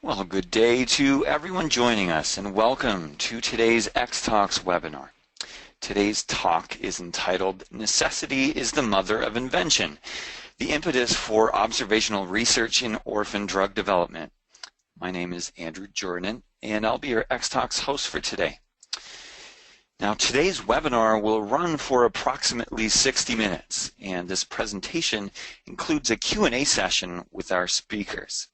Well, good day to everyone joining us and welcome to today's X-Talks webinar. Today's talk is entitled Necessity is the Mother of Invention, the Impetus for Observational Research in Orphan Drug Development. My name is Andrew Jordan and I'll be your X-Talks host for today. Now today's webinar will run for approximately 60 minutes and this presentation includes a Q&A session with our speakers.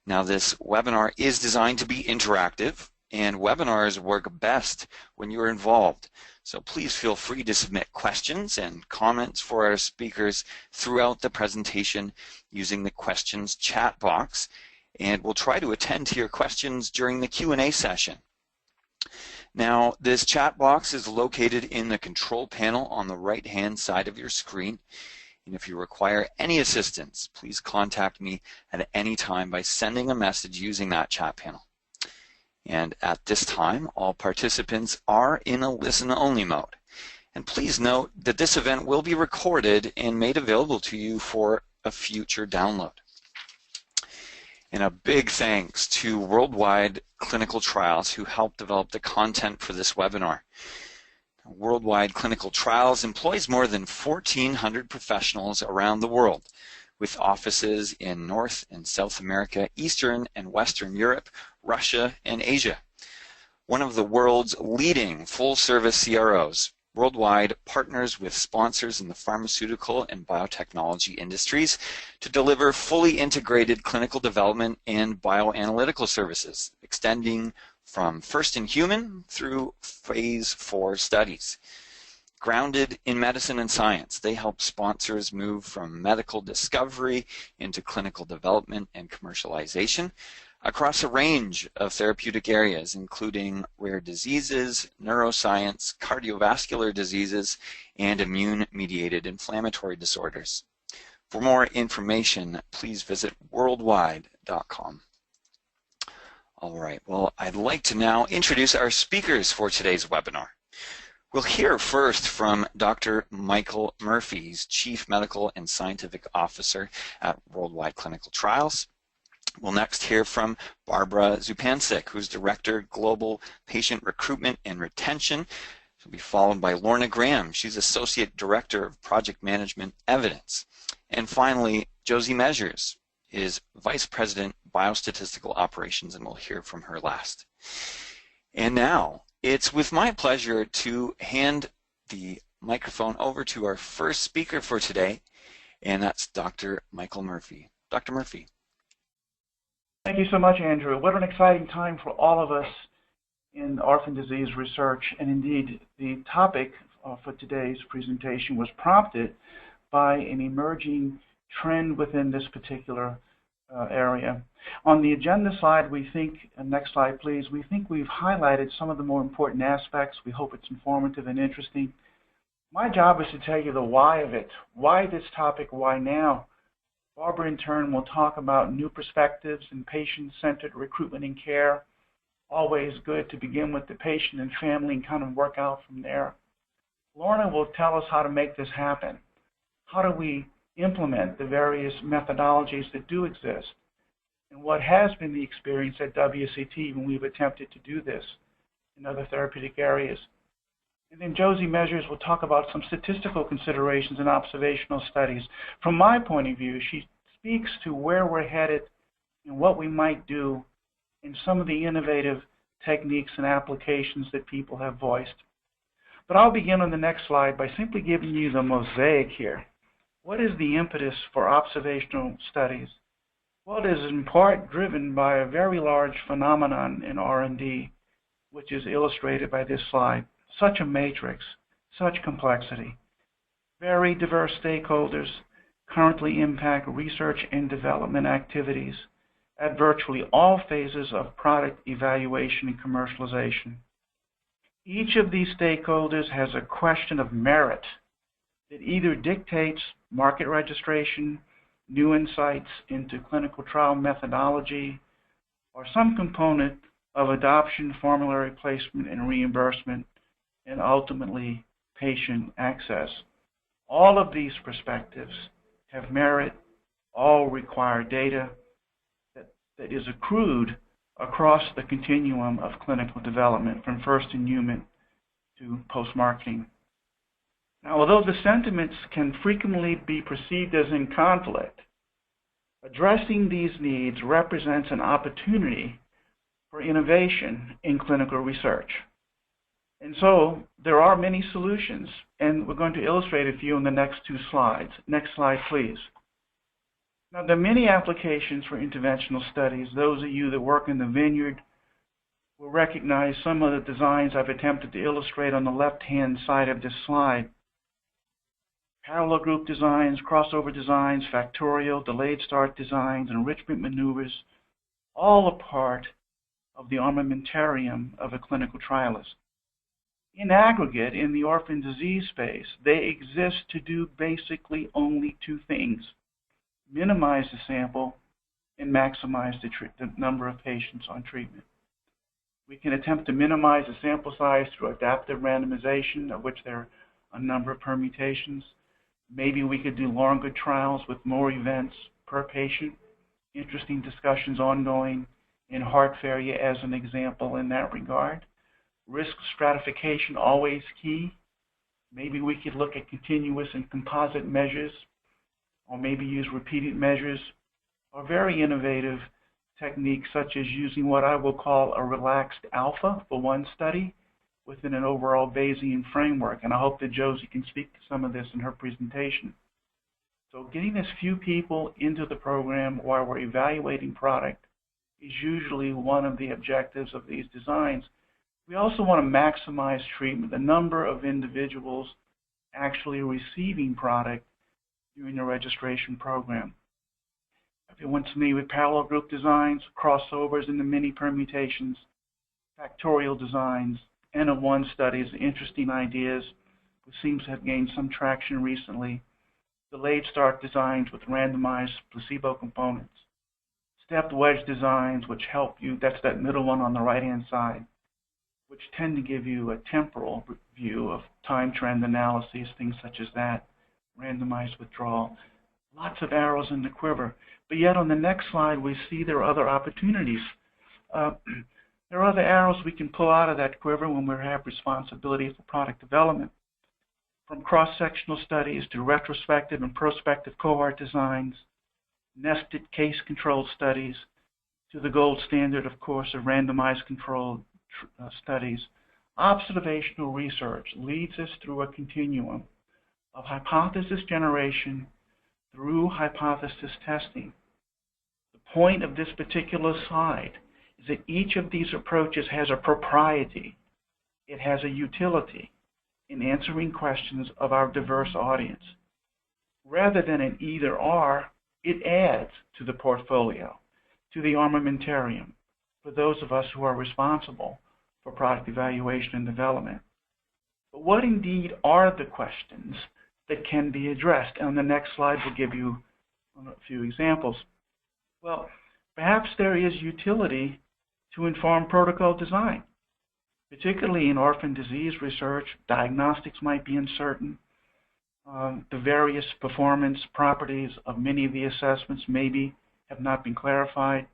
Now this webinar is designed to be interactive and webinars work best when you're involved. So please feel free to submit questions and comments for our speakers throughout the presentation using the questions chat box, and we'll try to attend to your questions during the Q&A session. Now this chat box is located in the control panel on the right hand side of your screen. And if you require any assistance, please contact me at any time by sending a message using that chat panel. And at this time, all participants are in a listen-only mode. And please note that this event will be recorded and made available to you for a future download. And a big thanks to Worldwide Clinical Trials who helped develop the content for this webinar. Worldwide Clinical Trials employs more than 1,400 professionals around the world, with offices in North and South America, Eastern and Western Europe, Russia, and Asia. One of the world's leading full-service CROs, Worldwide partners with sponsors in the pharmaceutical and biotechnology industries to deliver fully integrated clinical development and bioanalytical services, extending from first-in-human through phase 4 studies. Grounded in medicine and science, they help sponsors move from medical discovery into clinical development and commercialization across a range of therapeutic areas, including rare diseases, neuroscience, cardiovascular diseases, and immune-mediated inflammatory disorders. For more information, please visit worldwide.com. All right, well, I'd like to now introduce our speakers for today's webinar. We'll hear first from Dr. Michael Murphy. He's Chief Medical and Scientific Officer at Worldwide Clinical Trials. We'll next hear from Barbara Zupancic, who's Director, Global Patient Recruitment and Retention. She'll be followed by Lorna Graham. She's Associate Director of Project Management Evidence. And finally, Josie Measures is Vice President, Biostatistical Operations, and we'll hear from her last. And now, it's with my pleasure to hand the microphone over to our first speaker for today, and that's Dr. Michael Murphy. Dr. Murphy. Thank you so much, Andrew. What an exciting time for all of us in orphan disease research. And indeed, the topic for today's presentation was prompted by an emerging trend within this particular area. On the agenda slide, we think, next slide please, we think we've highlighted some of the more important aspects. We hope it's informative and interesting. My job is to tell you the why of it. Why this topic? Why now? Barbara, in turn, will talk about new perspectives and patient-centered recruitment and care. Always good to begin with the patient and family and kind of work out from there. Lorna will tell us how to make this happen. How do we implement the various methodologies that do exist? And what has been the experience at WCT when we've attempted to do this in other therapeutic areas? And then Josie Measures will talk about some statistical considerations and observational studies. From my point of view, she speaks to where we're headed and what we might do in some of the innovative techniques and applications that people have voiced. But I'll begin on the next slide by simply giving you the mosaic here. What is the impetus for observational studies? Well, it is in part driven by a very large phenomenon in R&D, which is illustrated by this slide. Such a matrix, such complexity. Very diverse stakeholders currently impact research and development activities at virtually all phases of product evaluation and commercialization. Each of these stakeholders has a question of merit that either dictates market registration, new insights into clinical trial methodology, or some component of adoption, formulary placement, and reimbursement, and ultimately patient access. All of these perspectives have merit, all require data that is accrued across the continuum of clinical development from first in human to post-marketing. Now, although the sentiments can frequently be perceived as in conflict, addressing these needs represents an opportunity for innovation in clinical research. And so there are many solutions, and we're going to illustrate a few in the next two slides. Next slide, please. Now, there are many applications for interventional studies. Those of you that work in the vineyard will recognize some of the designs I've attempted to illustrate on the left-hand side of this slide. Parallel group designs, crossover designs, factorial, delayed start designs, enrichment maneuvers, all a part of the armamentarium of a clinical trialist. In aggregate, in the orphan disease space, they exist to do basically only two things: minimize the sample and maximize the number of patients on treatment. We can attempt to minimize the sample size through adaptive randomization, of which there are a number of permutations. Maybe we could do longer trials with more events per patient. Interesting discussions ongoing in heart failure as an example in that regard. Risk stratification always key. Maybe we could look at continuous and composite measures, or maybe use repeated measures, or very innovative techniques such as using what I will call a relaxed alpha for one study within an overall Bayesian framework. And I hope that Josie can speak to some of this in her presentation. So getting as few people into the program while we're evaluating product is usually one of the objectives of these designs. We also want to maximize treatment, the number of individuals actually receiving product during the registration program. Everyone's familiar with parallel group designs, crossovers into many permutations, factorial designs, N-of-1 studies, interesting ideas, which seems to have gained some traction recently, delayed start designs with randomized placebo components, stepped wedge designs, which help you, that's that middle one on the right-hand side, which tend to give you a temporal view of time trend analyses, things such as that, randomized withdrawal. Lots of arrows in the quiver. But yet on the next slide, we see there are other opportunities. There are other arrows we can pull out of that quiver when we have responsibility for product development. From cross-sectional studies to retrospective and prospective cohort designs, nested case-controlled studies, to the gold standard, of course, of randomized controlled studies. Observational research leads us through a continuum of hypothesis generation through hypothesis testing. The point of this particular slide is that each of these approaches has a propriety. It has a utility in answering questions of our diverse audience. Rather than an either-or, it adds to the portfolio, to the armamentarium, for those of us who are responsible for product evaluation and development. But what indeed are the questions that can be addressed? And on the next slide, we'll give you a few examples. Well, perhaps there is utility to inform protocol design. Particularly in orphan disease research, diagnostics might be uncertain. The various performance properties of many of the assessments maybe have not been clarified.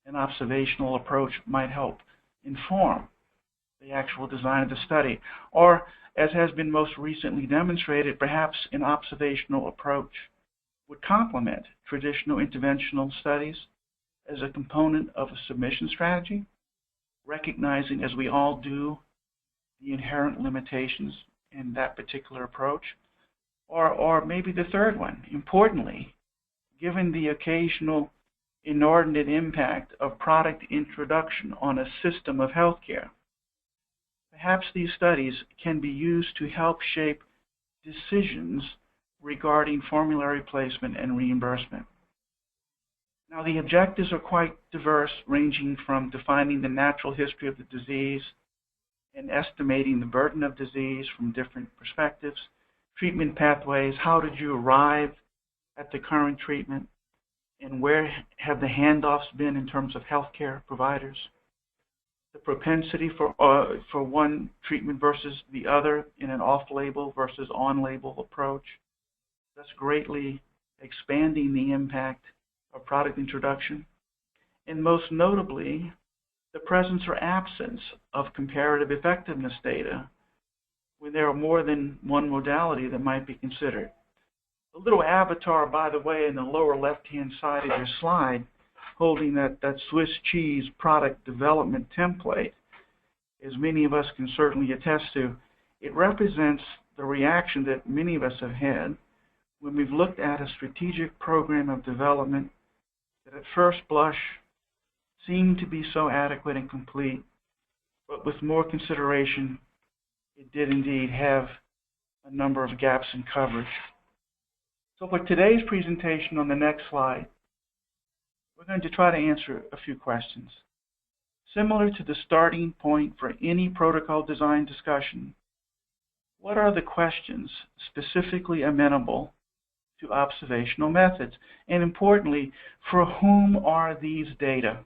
An observational approach might help inform the actual design of the study. Or, as has been most recently demonstrated, perhaps an observational approach would complement traditional interventional studies as a component of a submission strategy, recognizing, as we all do, the inherent limitations in that particular approach. Or maybe the third one, importantly, given the occasional inordinate impact of product introduction on a system of healthcare, perhaps these studies can be used to help shape decisions regarding formulary placement and reimbursement. Now, the objectives are quite diverse, ranging from defining the natural history of the disease and estimating the burden of disease from different perspectives, treatment pathways, how did you arrive at the current treatment, and where have the handoffs been in terms of healthcare providers, the propensity for one treatment versus the other in an off-label versus on-label approach, thus greatly expanding the impact of product introduction, and most notably, the presence or absence of comparative effectiveness data when there are more than one modality that might be considered. The little avatar, by the way, in the lower left-hand side of your slide, holding that Swiss cheese product development template, as many of us can certainly attest to, it represents the reaction that many of us have had when we've looked at a strategic program of development that at first blush seemed to be so adequate and complete, but with more consideration, it did indeed have a number of gaps in coverage. So for today's presentation on the next slide, we're going to try to answer a few questions. Similar to the starting point for any protocol design discussion, what are the questions specifically amenable to observational methods? And importantly, for whom are these data?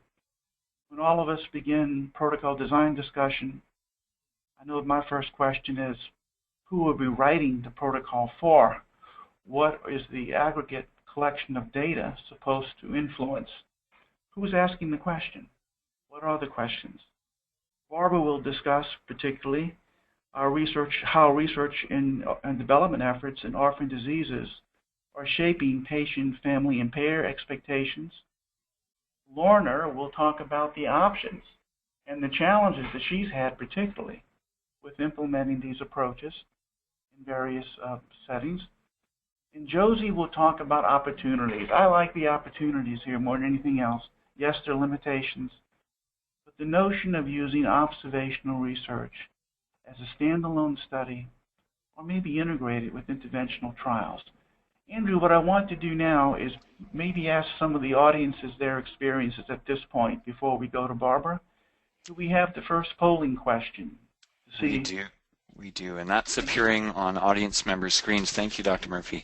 When all of us begin protocol design discussion, I know my first question is, who are we writing the protocol for? What is the aggregate collection of data supposed to influence? Who's asking the question? What are the questions? Barbara will discuss particularly our research, how research and development efforts in orphan diseases are shaping patient, family, and payer expectations. Lorna will talk about the options and the challenges that she's had particularly with implementing these approaches in various settings. And Josie will talk about opportunities. I like the opportunities here more than anything else. Yes, there are limitations, but the notion of using observational research as a standalone study or maybe integrated with interventional trials. Andrew, what I want to do now is maybe ask some of the audiences their experiences at this point before we go to Barbara. Do we have the first polling question? We do, and that's appearing on audience members' screens. Thank you, Dr. Murphy.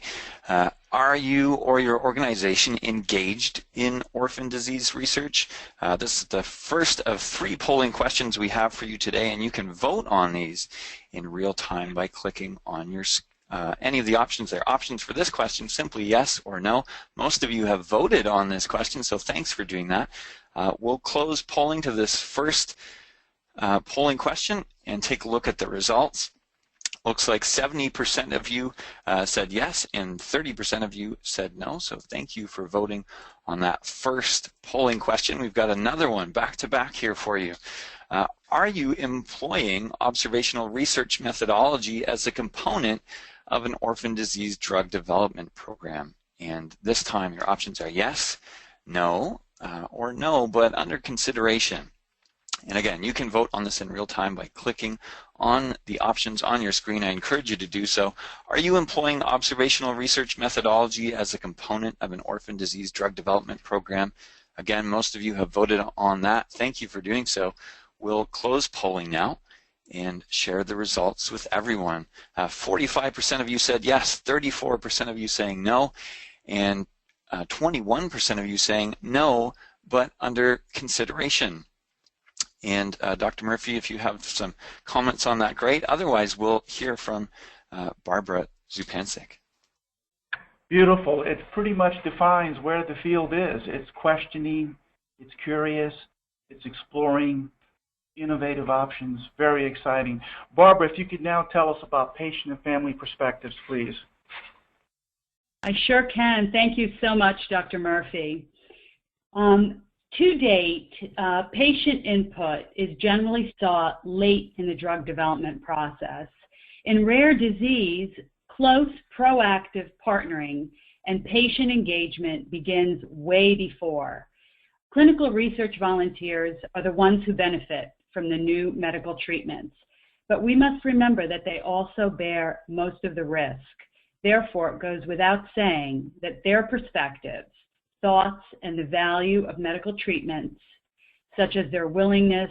Are you or your organization engaged in orphan disease research? This is the first of 3 polling questions we have for you today, and you can vote on these in real time by clicking on your any of the options there. Options for this question, simply yes or no. Most of you have voted on this question, so thanks for doing that. We'll close polling to this first polling question and take a look at the results. Looks like 70% of you said yes and 30% of you said no, so thank you for voting on that first polling question. We've got another one back to back here for you. Are you employing observational research methodology as a component of an orphan disease drug development program? And this time your options are yes, no, or no, but under consideration. And again, you can vote on this in real time by clicking on the options on your screen. I encourage you to do so. Are you employing observational research methodology as a component of an orphan disease drug development program? Again, most of you have voted on that. Thank you for doing so. We'll close polling now and share the results with everyone. 45% of you said yes, 34% of you saying no, and 21% of you saying no, but under consideration. And Dr. Murphy, if you have some comments on that, great. Otherwise, we'll hear from Barbara Zupancic. Beautiful. It pretty much defines where the field is. It's questioning, it's curious, it's exploring innovative options. Very exciting. Barbara, if you could now tell us about patient and family perspectives, please. I sure can. Thank you so much, Dr. Murphy. To date, patient input is generally sought late in the drug development process. In rare disease, close proactive partnering and patient engagement begins way before. Clinical research volunteers are the ones who benefit from the new medical treatments, but we must remember that they also bear most of the risk. Therefore, it goes without saying that their perspectives, thoughts, and the value of medical treatments, such as their willingness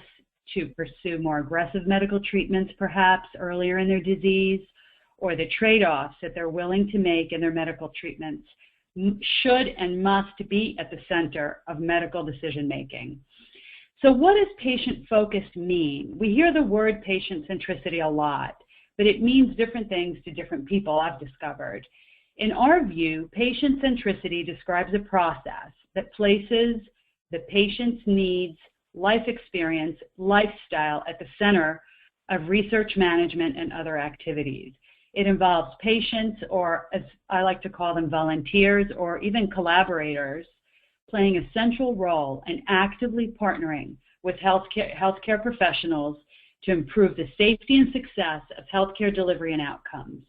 to pursue more aggressive medical treatments perhaps earlier in their disease, or the trade-offs that they're willing to make in their medical treatments, should and must be at the center of medical decision-making. So what does patient-focused mean? We hear the word patient centricity a lot, but it means different things to different people, I've discovered. In our view, patient centricity describes a process that places the patient's needs, life experience, lifestyle at the center of research management and other activities. It involves patients, or as I like to call them, volunteers or even collaborators, playing a central role and actively partnering with healthcare professionals to improve the safety and success of healthcare delivery and outcomes.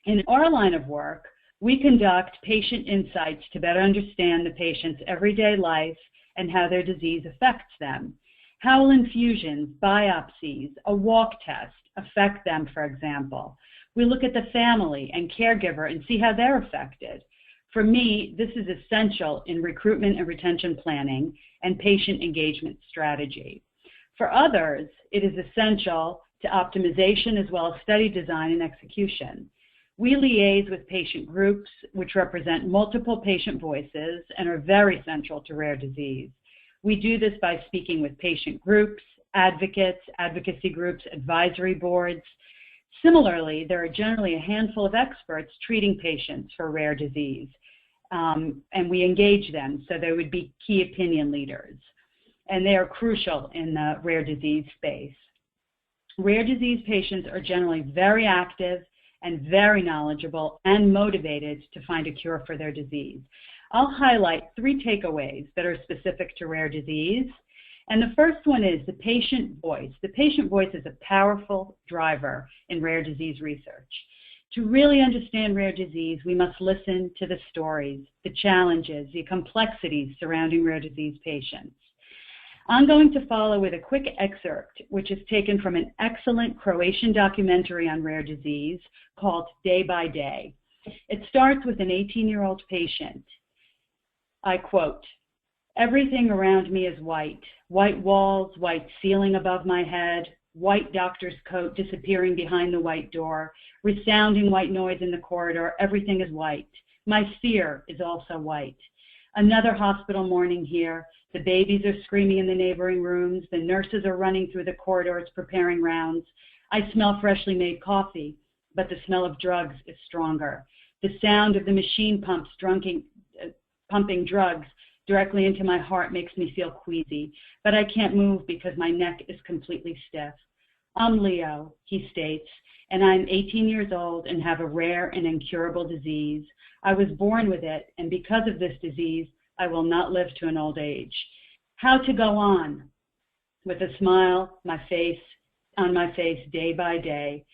In our line of work, we conduct patient insights to better understand the patient's everyday life and how their disease affects them. How will infusions, biopsies, a walk test affect them, for example? We look at the family and caregiver and see how they're affected. For me, this is essential in recruitment and retention planning and patient engagement strategy. For others, it is essential to optimization as well as study design and execution. We liaise with patient groups, which represent multiple patient voices and are very central to rare disease. We do this by speaking with patient groups, advocates, advocacy groups, advisory boards. Similarly, there are generally a handful of experts treating patients for rare disease, and we engage them, so they would be key opinion leaders, and they are crucial in the rare disease space. Rare disease patients are generally very active and very knowledgeable and motivated to find a cure for their disease. I'll highlight 3 takeaways that are specific to rare disease. And the first one is the patient voice. The patient voice is a powerful driver in rare disease research. To really understand rare disease, we must listen to the stories, the challenges, the complexities surrounding rare disease patients. I'm going to follow with a quick excerpt, which is taken from an excellent Croatian documentary on rare disease called Day by Day. It starts with an 18-year-old patient. I quote, "Everything around me is white. White walls, white ceiling above my head, white doctor's coat disappearing behind the white door, resounding white noise in the corridor. Everything is white. My fear is also white. Another hospital morning here. The babies are screaming in the neighboring rooms. The nurses are running through the corridors preparing rounds. I smell freshly made coffee, but the smell of drugs is stronger. The sound of the machine pumps pumping drugs directly into my heart makes me feel queasy, but I can't move because my neck is completely stiff. I'm Leo," he states, "and I'm 18 years old and have a rare and incurable disease. I was born with it, and because of this disease, I will not live to an old age. How to go on? With a smile on my face day by day."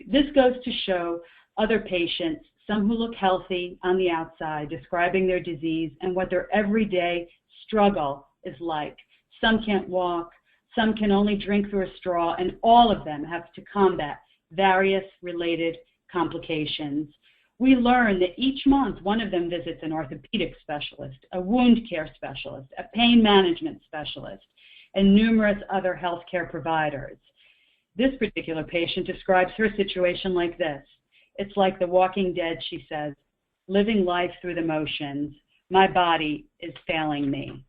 This goes to show other patients, some who look healthy on the outside, describing their disease and what their everyday struggle is like. Some can't walk, some can only drink through a straw, and all of them have to combat various related complications. We learn that each month one of them visits an orthopedic specialist, a wound care specialist, a pain management specialist, and numerous other healthcare providers. This particular patient describes her situation like this. "It's like The Walking Dead," she says, "living life through the motions. My body is failing me."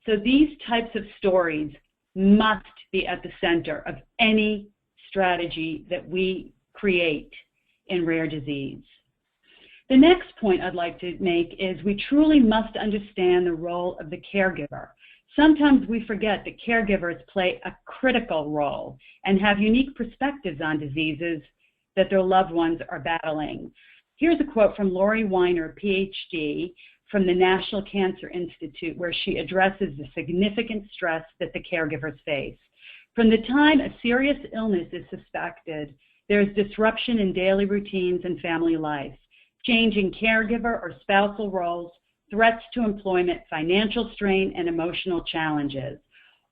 So these types of stories must be at the center of any strategy that we create in rare disease. The next point I'd like to make is we truly must understand the role of the caregiver. Sometimes we forget that caregivers play a critical role and have unique perspectives on diseases that their loved ones are battling. Here's a quote from Lori Weiner, PhD, from the National Cancer Institute, where she addresses the significant stress that the caregivers face. From the time a serious illness is suspected, there is disruption in daily routines and family life, changing caregiver or spousal roles, threats to employment, financial strain, and emotional challenges,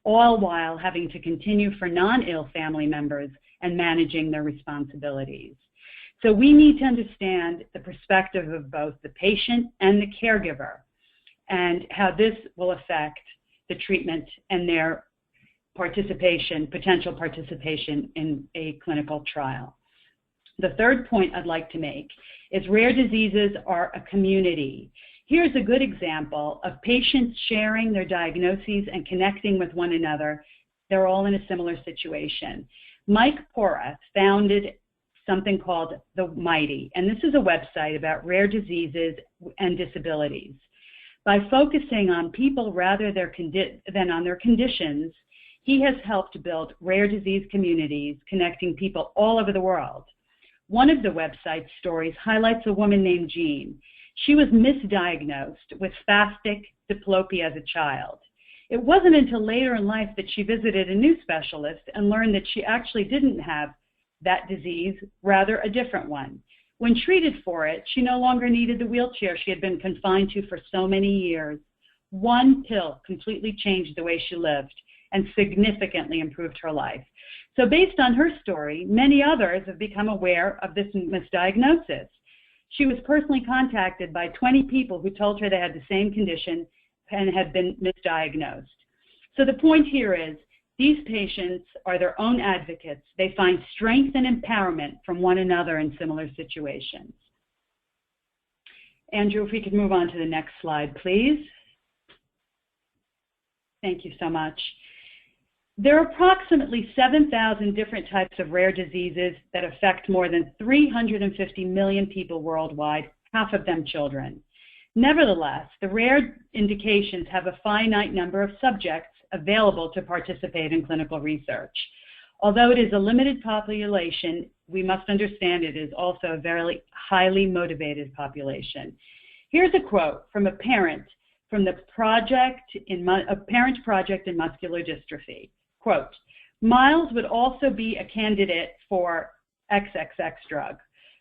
all while having to continue for non-ill family members and managing their responsibilities. So we need to understand the perspective of both the patient and the caregiver and how this will affect the treatment and their participation, potential participation in a clinical trial. The third point I'd like to make is rare diseases are a community. Here's a good example of patients sharing their diagnoses and connecting with one another. They're all in a similar situation. Mike Pora founded something called The Mighty, and this is a website about rare diseases and disabilities. By focusing on people rather than on their conditions, he has helped build rare disease communities connecting people all over the world. One of the website's stories highlights a woman named Jean. She was misdiagnosed with spastic diplopia as a child. It wasn't until later in life that she visited a new specialist and learned that she actually didn't have that disease, rather a different one. When treated for it, she no longer needed the wheelchair she had been confined to for so many years. One pill completely changed the way she lived and significantly improved her life. So based on her story, many others have become aware of this misdiagnosis. She was personally contacted by 20 people who told her they had the same condition and had been misdiagnosed. So the point here is, these patients are their own advocates. They find strength and empowerment from one another in similar situations. Andrew, if we could move on to the next slide, please. Thank you so much. There are approximately 7,000 different types of rare diseases that affect more than 350 million people worldwide, half of them children. Nevertheless, the rare indications have a finite number of subjects available to participate in clinical research. Although it is a limited population, we must understand it is also a very highly motivated population. Here's a quote from a parent from the parent project in muscular dystrophy. Quote, "Miles would also be a candidate for XXX drug.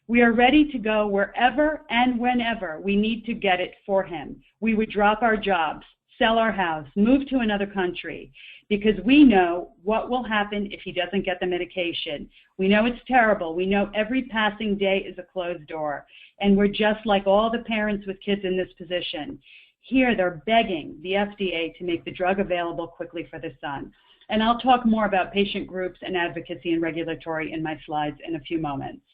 We are ready to go wherever and whenever we need to get it for him. We would drop our jobs, sell our house, move to another country, because we know what will happen if he doesn't get the medication. We know it's terrible. We know every passing day is a closed door. And we're just like all the parents with kids in this position. Here they're begging the FDA to make the drug available quickly for their son." And I'll talk more about patient groups and advocacy and regulatory in my slides in a few moments.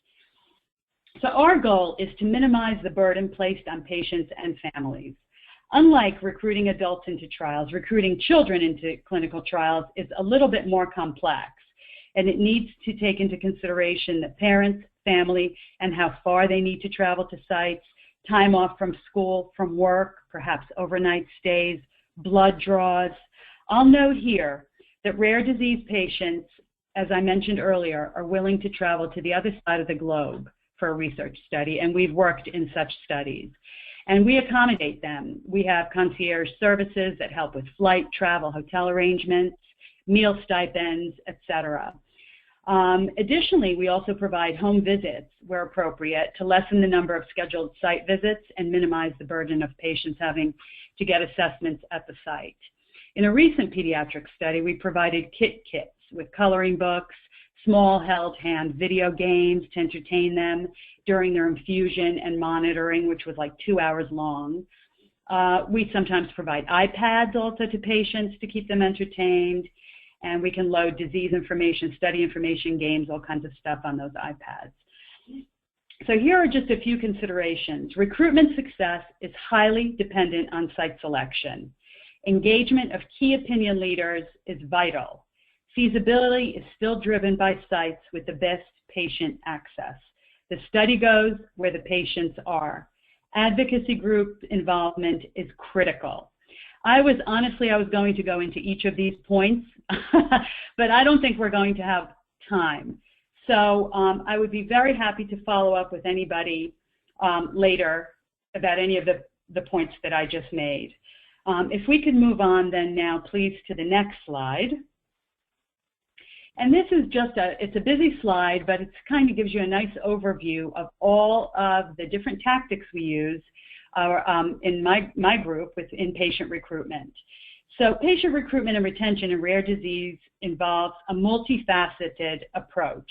So our goal is to minimize the burden placed on patients and families. Unlike recruiting adults into trials, recruiting children into clinical trials is a little bit more complex, and it needs to take into consideration the parents, family, and how far they need to travel to sites, time off from school, from work, perhaps overnight stays, blood draws. I'll note here that rare disease patients, as I mentioned earlier, are willing to travel to the other side of the globe for a research study, and we've worked in such studies. And we accommodate them. We have concierge services that help with flight, travel, hotel arrangements, meal stipends, etc. Additionally, we also provide home visits where appropriate to lessen the number of scheduled site visits and minimize the burden of patients having to get assessments at the site. In a recent pediatric study, we provided kits with coloring books, small held hand video games to entertain them during their infusion and monitoring, which was like 2 hours long. We sometimes provide iPads also to patients to keep them entertained, and we can load disease information, study information, games, all kinds of stuff on those iPads. So here are just a few considerations. Recruitment success is highly dependent on site selection. Engagement of key opinion leaders is vital. Feasibility is still driven by sites with the best patient access. The study goes where the patients are. Advocacy group involvement is critical. I was going to go into each of these points, but I don't think we're going to have time. So I would be very happy to follow up with anybody later about any of the points that I just made. If we could move on then now, please, to the next slide. And this is just it's a busy slide, but it kind of gives you a nice overview of all of the different tactics we use in my group with inpatient recruitment. So patient recruitment and retention in rare disease involves a multifaceted approach.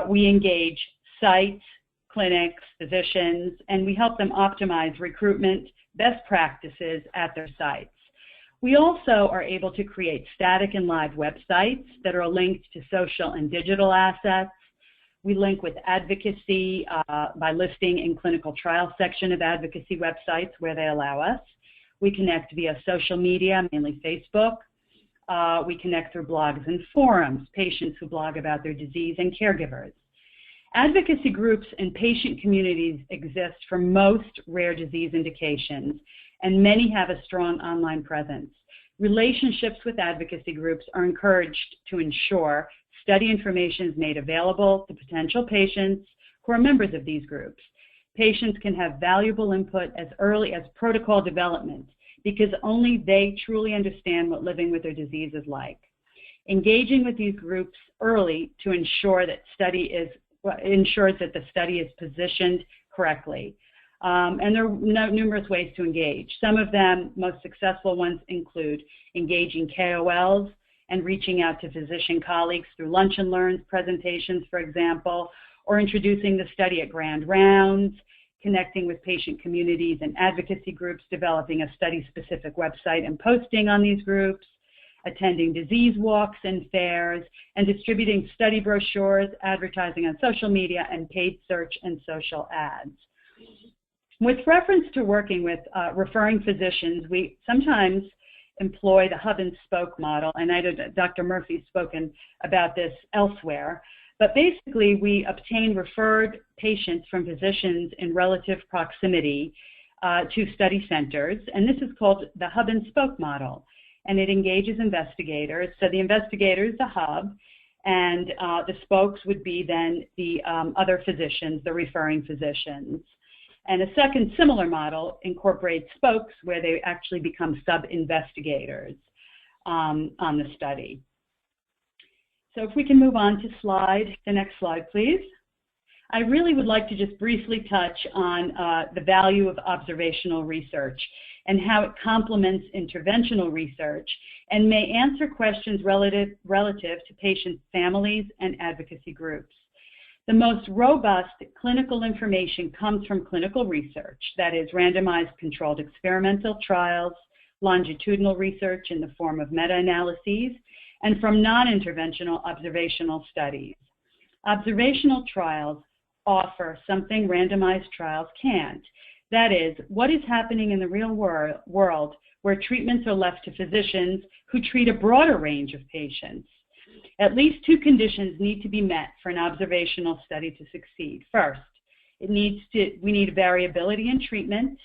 We engage sites, clinics, physicians, and we help them optimize recruitment best practices at their sites. We also are able to create static and live websites that are linked to social and digital assets. We link with advocacy by listing in clinical trial section of advocacy websites where they allow us. We connect via social media, mainly Facebook. We connect through blogs and forums, patients who blog about their disease, and caregivers. Advocacy groups and patient communities exist for most rare disease indications, and many have a strong online presence. Relationships with advocacy groups are encouraged to ensure study information is made available to potential patients who are members of these groups. Patients can have valuable input as early as protocol development because only they truly understand what living with their disease is like. Engaging with these groups early to ensures that the study is positioned correctly. And there are numerous ways to engage. Some of them, most successful ones, include engaging KOLs and reaching out to physician colleagues through lunch and learns presentations, for example, or introducing the study at grand rounds, connecting with patient communities and advocacy groups, developing a study-specific website and posting on these groups, attending disease walks and fairs, and distributing study brochures, advertising on social media, and paid search and social ads. With reference to working with referring physicians, we sometimes employ the hub and spoke model, and I know that Dr. Murphy's spoken about this elsewhere, but basically we obtain referred patients from physicians in relative proximity to study centers, and this is called the hub and spoke model, and it engages investigators. So the investigator is the hub, and the spokes would be then the other physicians, the referring physicians. And a second similar model incorporates spokes where they actually become sub-investigators on the study. So if we can move on to the next slide, please. I really would like to just briefly touch on the value of observational research and how it complements interventional research and may answer questions relative to patients' families and advocacy groups. The most robust clinical information comes from clinical research, that is, randomized controlled experimental trials, longitudinal research in the form of meta-analyses, and from non-interventional observational studies. Observational trials offer something randomized trials can't. That is, what is happening in the real world where treatments are left to physicians who treat a broader range of patients. At least two conditions need to be met for an observational study to succeed. First, we need variability in treatment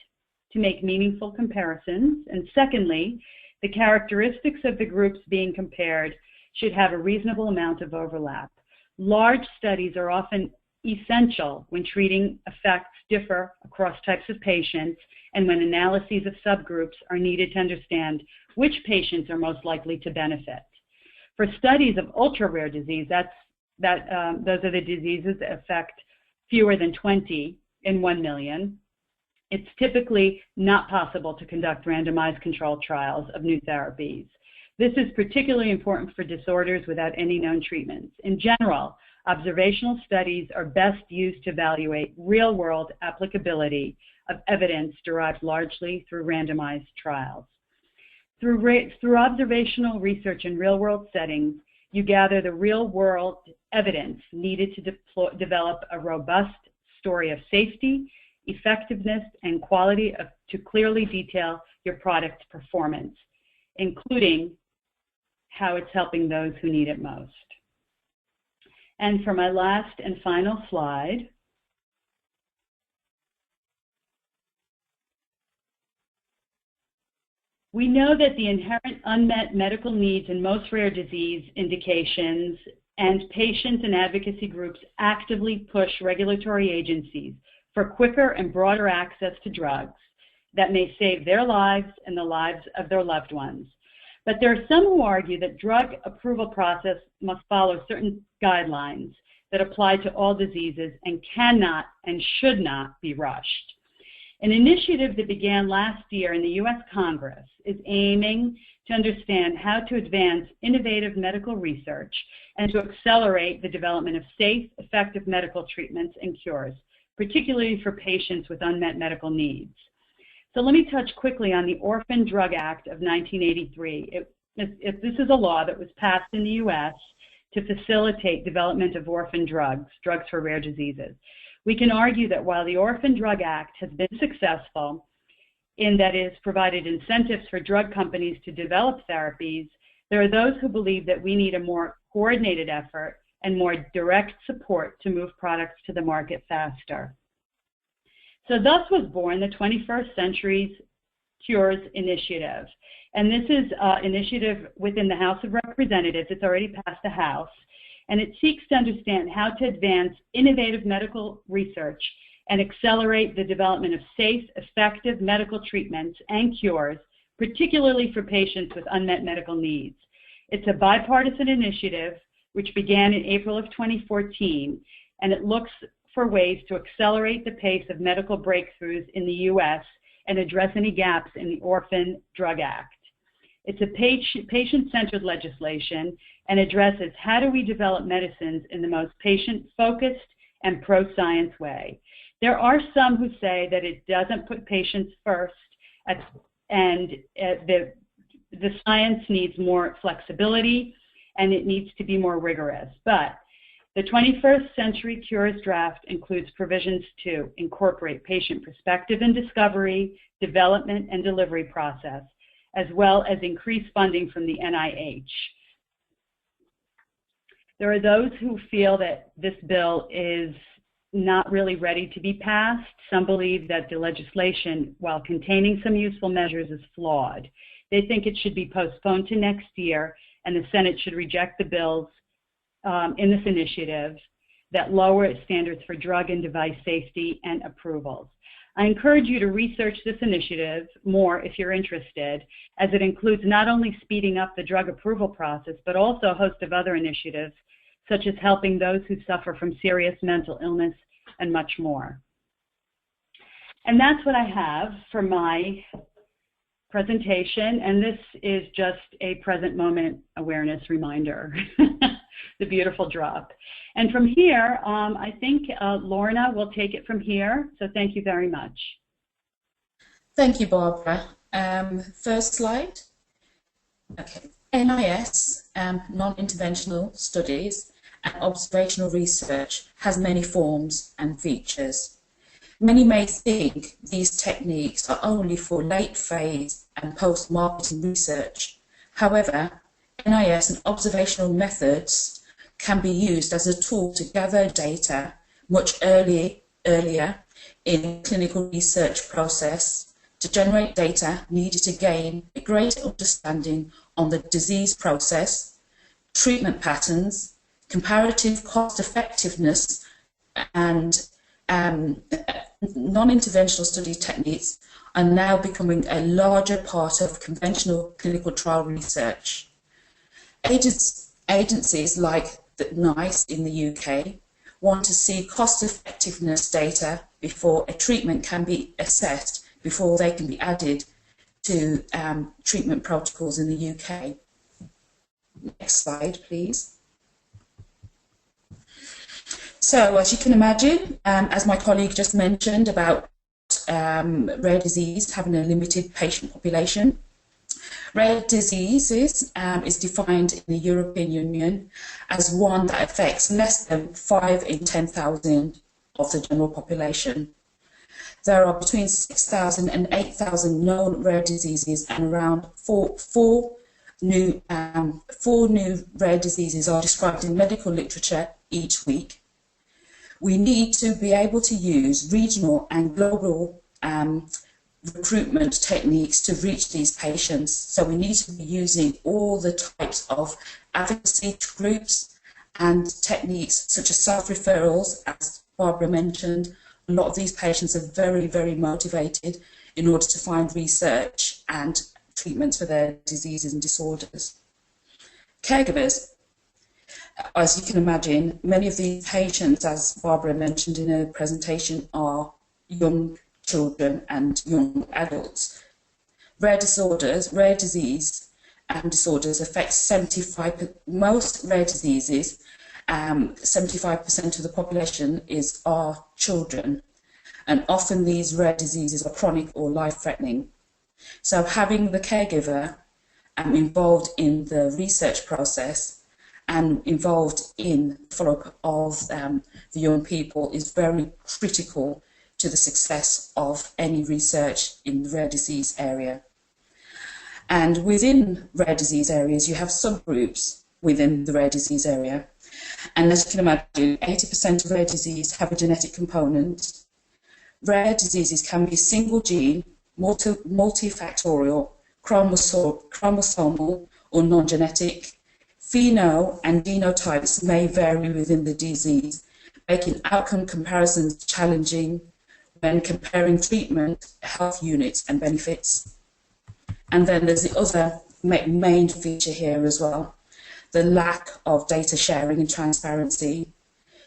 to make meaningful comparisons. And secondly, the characteristics of the groups being compared should have a reasonable amount of overlap. Large studies are often essential when treating effects differ across types of patients and when analyses of subgroups are needed to understand which patients are most likely to benefit. For studies of ultra-rare disease, those are the diseases that affect fewer than 20 in 1 million. It's typically not possible to conduct randomized controlled trials of new therapies. This is particularly important for disorders without any known treatments. In general, observational studies are best used to evaluate real-world applicability of evidence derived largely through randomized trials. Through observational research in real-world settings, you gather the real-world evidence needed to develop a robust story of safety, effectiveness, and quality to clearly detail your product's performance, including how it's helping those who need it most. And for my last and final slide, we know that the inherent unmet medical needs in most rare disease indications and patients and advocacy groups actively push regulatory agencies for quicker and broader access to drugs that may save their lives and the lives of their loved ones. But there are some who argue that drug approval process must follow certain guidelines that apply to all diseases and cannot and should not be rushed. An initiative that began last year in the U.S. Congress is aiming to understand how to advance innovative medical research and to accelerate the development of safe, effective medical treatments and cures, particularly for patients with unmet medical needs. So let me touch quickly on the Orphan Drug Act of 1983. This is a law that was passed in the U.S. to facilitate development of orphan drugs for rare diseases. We can argue that while the Orphan Drug Act has been successful in that it has provided incentives for drug companies to develop therapies, there are those who believe that we need a more coordinated effort and more direct support to move products to the market faster. So thus was born the 21st Century's Cures Initiative. And this is an initiative within the House of Representatives. It's already passed the House. And it seeks to understand how to advance innovative medical research and accelerate the development of safe, effective medical treatments and cures, particularly for patients with unmet medical needs. It's a bipartisan initiative which began in April of 2014, and it looks for ways to accelerate the pace of medical breakthroughs in the U.S. and address any gaps in the Orphan Drug Act. It's a patient-centered legislation and addresses how do we develop medicines in the most patient-focused and pro-science way. There are some who say that it doesn't put patients first, and the science needs more flexibility and it needs to be more rigorous. But the 21st Century Cures draft includes provisions to incorporate patient perspective in discovery, development, and delivery process, as well as increase funding from the NIH. There are those who feel that this bill is not really ready to be passed. Some believe that the legislation, while containing some useful measures, is flawed. They think it should be postponed to next year, and the Senate should reject the bills in this initiative that lower standards for drug and device safety and approvals. I encourage you to research this initiative more if you're interested, as it includes not only speeding up the drug approval process, but also a host of other initiatives, such as helping those who suffer from serious mental illness and much more. And that's what I have for my presentation, and this is just a present moment awareness reminder, the beautiful drop. And from here, I think Lorna will take it from here, so thank you very much. Thank you, Barbara. First slide. Okay. NIS, non-interventional studies and observational research, has many forms and features. Many may think these techniques are only for late phase and post-marketing research. However, NIS and observational methods can be used as a tool to gather data much earlier in the clinical research process to generate data needed to gain a greater understanding on the disease process, treatment patterns, comparative cost effectiveness, and non-interventional study techniques are now becoming a larger part of conventional clinical trial research. Agencies like the NICE in the UK want to see cost effectiveness data before a treatment can be assessed, before they can be added to treatment protocols in the UK. Next slide, please. So, as you can imagine, as my colleague just mentioned about rare disease having a limited patient population, rare diseases is defined in the European Union as one that affects less than 5 in 10,000 of the general population. There are between 6,000 and 8,000 known rare diseases, and around four new rare diseases are described in medical literature each week. We need to be able to use regional and global recruitment techniques to reach these patients. So we need to be using all the types of advocacy groups and techniques such as self-referrals, as Barbara mentioned. A lot of these patients are very, very motivated in order to find research and treatments for their diseases and disorders. Caregivers. As you can imagine, many of these patients, as Barbara mentioned in her presentation, are young children and young adults. Rare disease and disorders affect 75%, most rare diseases, 75% of the population are children, and often these rare diseases are chronic or life-threatening. So having the caregiver involved in the research process and involved in the follow-up of the young people is very critical to the success of any research in the rare disease area. And within rare disease areas, you have subgroups within the rare disease area. And as you can imagine, 80% of rare disease have a genetic component. Rare diseases can be single gene multifactorial, chromosomal or non-genetic. Pheno and genotypes may vary within the disease, making outcome comparisons challenging when comparing treatment, health units and benefits. And then there's the other main feature here as well, the lack of data sharing and transparency.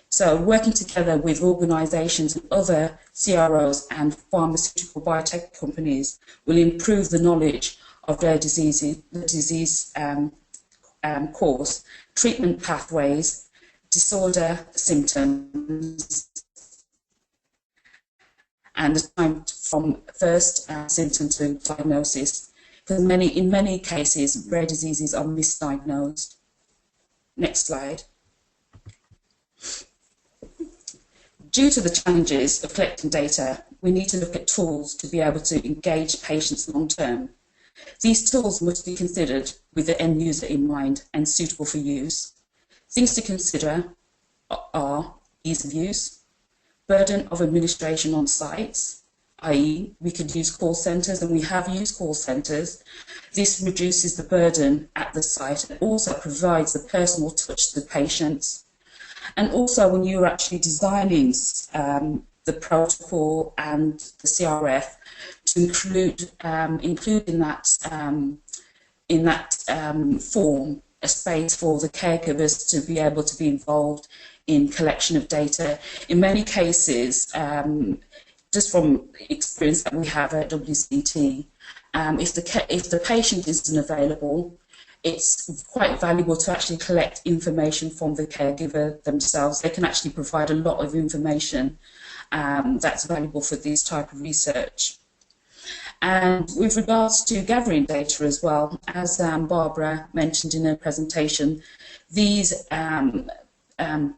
So working together with organisations and other CROs and pharmaceutical biotech companies will improve the knowledge of rare diseases, the disease course, treatment pathways, disorder symptoms, and the time from first symptom to diagnosis. Because in many cases, rare diseases are misdiagnosed. Next slide. Due to the challenges of collecting data, we need to look at tools to be able to engage patients long term. These tools must be considered with the end user in mind and suitable for use. Things to consider are ease of use, burden of administration on sites, i.e. we could use call centres, and we have used call centres. This reduces the burden at the site and also provides the personal touch to the patients. And also when you're actually designing the protocol and the CRF, to include in that form a space for the caregivers to be able to be involved in collection of data. In many cases, just from experience that we have at WCT, if the patient isn't available, it's quite valuable to actually collect information from the caregiver themselves. They can actually provide a lot of information that's valuable for this type of research. And with regards to gathering data as well, as Barbara mentioned in her presentation, these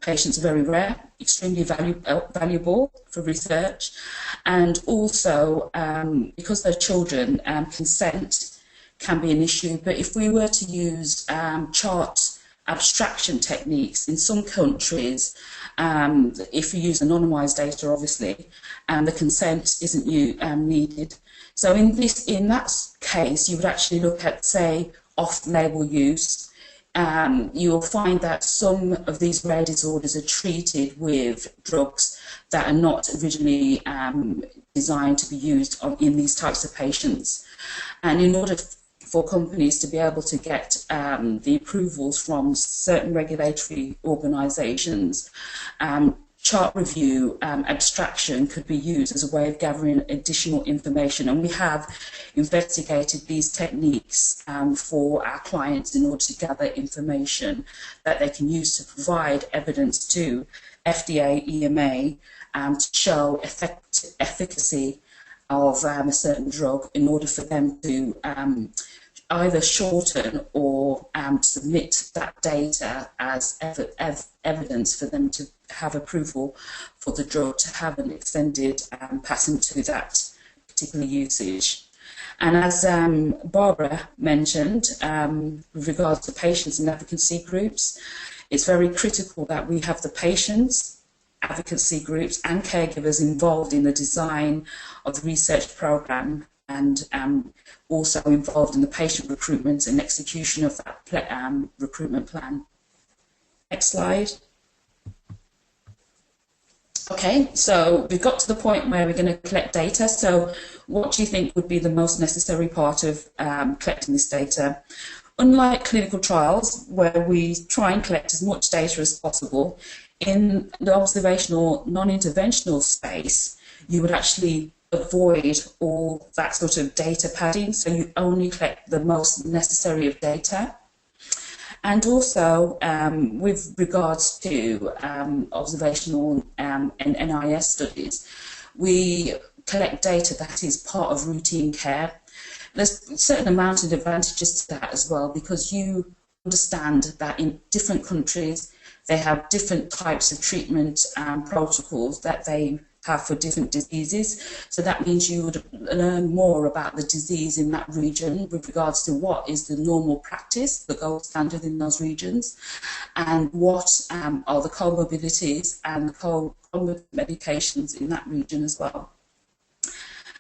patients are very rare, extremely valuable for research, and also because they're children, consent can be an issue. But if we were to use chart abstraction techniques in some countries, if you use anonymized data, obviously, the consent isn't needed. So in that case, you would actually look at, say, off-label use. You will find that some of these rare disorders are treated with drugs that are not originally designed to be used in these types of patients. And in order for companies to be able to get the approvals from certain regulatory organisations, chart review abstraction could be used as a way of gathering additional information, and we have investigated these techniques for our clients in order to gather information that they can use to provide evidence to FDA, EMA, to show efficacy of a certain drug in order for them to either shorten or submit that data as evidence for them to have approval for the drug to have an extended patent to that particular usage. And as Barbara mentioned, with regards to patients and advocacy groups, it's very critical that we have the patients, advocacy groups and caregivers involved in the design of the research program, and also involved in the patient recruitment and execution of that recruitment plan. Next slide. Okay, so we've got to the point where we're going to collect data. So what do you think would be the most necessary part of collecting this data? Unlike clinical trials, where we try and collect as much data as possible, in the observational non-interventional space, you would actually avoid all that sort of data padding, so you only collect the most necessary of data. And also, with regards to observational and NIS studies, we collect data that is part of routine care. There's a certain amount of advantages to that as well, because you understand that in different countries, they have different types of treatment protocols that they have for different diseases. So that means you would learn more about the disease in that region with regards to what is the normal practice, the gold standard in those regions, and what are the comorbidities and the comorbid medications in that region as well.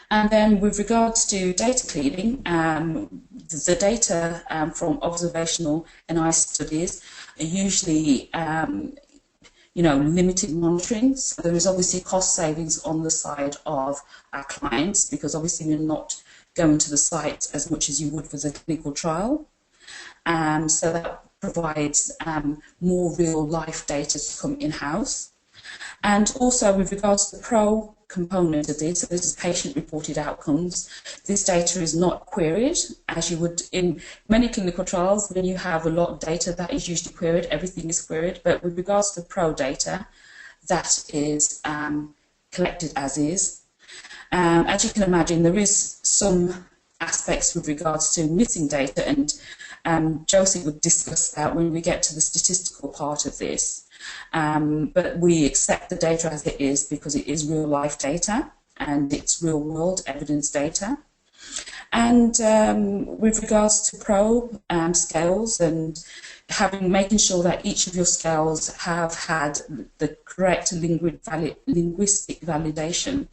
And then with regards to data cleaning, the data from observational NI studies are usually limited monitoring. So there is obviously cost savings on the side of our clients, because obviously we're not going to the site as much as you would with a clinical trial. So that provides more real life data to come in-house. And also with regards to the pro component of this, so this is patient-reported outcomes, this data is not queried, as you would in many clinical trials. When you have a lot of data, that is usually queried, everything is queried, but with regards to pro data, that is collected as is. As you can imagine, there is some aspects with regards to missing data, and Josie would discuss that when we get to the statistical part of this. But we accept the data as it is because it is real life data and it's real world evidence data. And with regards to pro scales and making sure that each of your scales have had the correct linguistic validation.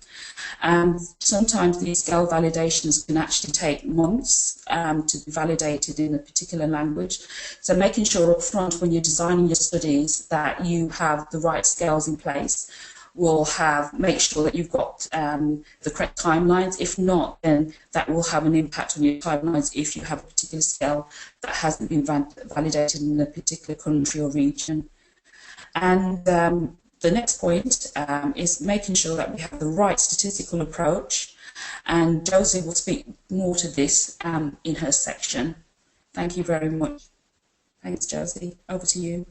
Sometimes these scale validations can actually take months to be validated in a particular language. So making sure up front when you're designing your studies that you have the right scales in place will make sure that you've got the correct timelines. If not, then that will have an impact on your timelines if you have a particular scale that hasn't been validated in a particular country or region. And the next point is making sure that we have the right statistical approach, and Josie will speak more to this in her section. Thank you very much. Thanks, Josie. Over to you.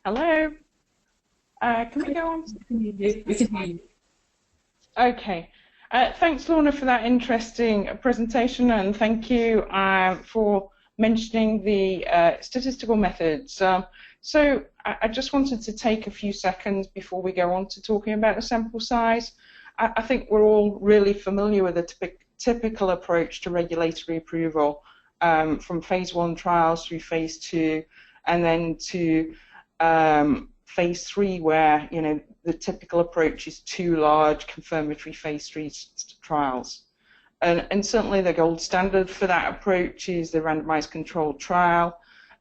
Hello. Can we go on? We can hear you. Okay. Thanks, Lorna, for that interesting presentation, and thank you for mentioning the statistical methods. So I just wanted to take a few seconds before we go on to talking about the sample size. I think we're all really familiar with the typical approach to regulatory approval, from phase 1 trials through phase 2, and then to phase 3, where the typical approach is 2 large confirmatory phase 3 trials. And certainly the gold standard for that approach is the randomized controlled trial.